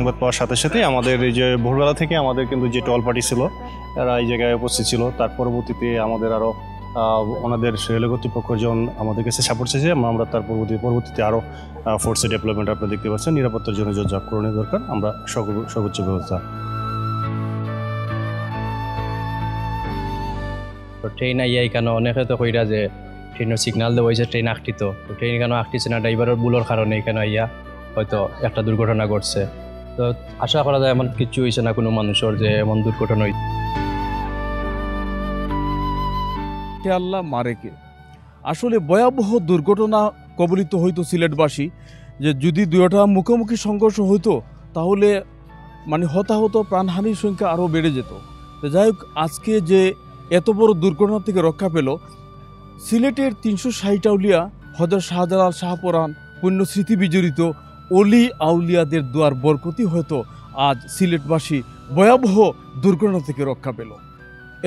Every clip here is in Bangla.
সংবাদ পাওয়ার সাথে সাথে আমাদের এই যে ভোরবেলা থেকে আমাদের কিন্তু যে টল পার্টি ছিল এরা এই জায়গায় উপস্থিত ছিল। তার পরবর্তীতে আমাদের আরও ওনাদের রেল কর্তৃপক্ষ যখন আমাদের কাছে সাপোর্ট চেয়েছে আমরা তার পরবর্তীতে আরও ফোর্সের ডেভেলপমেন্ট আপনারা দেখতে পাচ্ছেন। নিরাপত্তার জন্য যা করণীয় দরকার আমরা সর্বোচ্চ ব্যবস্থা। ট্রেন আইয়া এখানে অনেকে তো কইরা যে ট্রেনের সিগনাল দেওয়া হয়েছে ট্রেন আঁকটিত, তো ট্রেন এখানে আঁকটিছে না, ড্রাইভারের ভুলের কারণে এখানে আইয়া হয়তো একটা দুর্ঘটনা ঘটছে। তো আশা করা যায় এমন কিছু হয়েছে না কোনো মানুষের যে এমন দুর্ঘটনা হয়েছে। আল্লাহ মারেকে আসলে ভয়াবহ দুর্ঘটনা কবলিত হইতো সিলেটবাসী, যে যদি দুইটা মুখোমুখি সংঘর্ষ হইতো তাহলে মানে হতাহত প্রাণহানির সংখ্যা আরও বেড়ে যেত। তো যাই হোক, আজকে যে এত বড় দুর্ঘটনা থেকে রক্ষা পেল সিলেটের 360 আউলিয়া হযরত শাহজালাল শাহপরাণ পুণ্য স্মৃতি বিজড়িত অলি আউলিয়াদের দোয়ার বরকতি হয়তো আজ সিলেটবাসী ভয়াবহ দুর্ঘটনা থেকে রক্ষা পেল।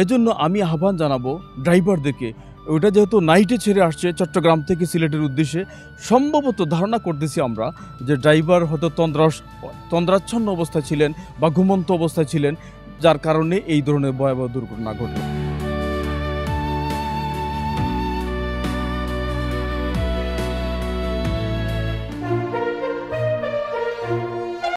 এজন্য আমি আহ্বান জানাবো ড্রাইভারদেরকে, ওইটা যেহেতু নাইটে ছেড়ে আসছে চট্টগ্রাম থেকে সিলেটের উদ্দেশ্যে, সম্ভবত ধারণা করতেছি আমরা যে ড্রাইভার হয়তো তন্দ্রাচ্ছন্ন অবস্থায় ছিলেন বা ঘুমন্ত অবস্থায় ছিলেন, যার কারণে এই ধরনের ভয়াবহ দুর্ঘটনা ঘটল।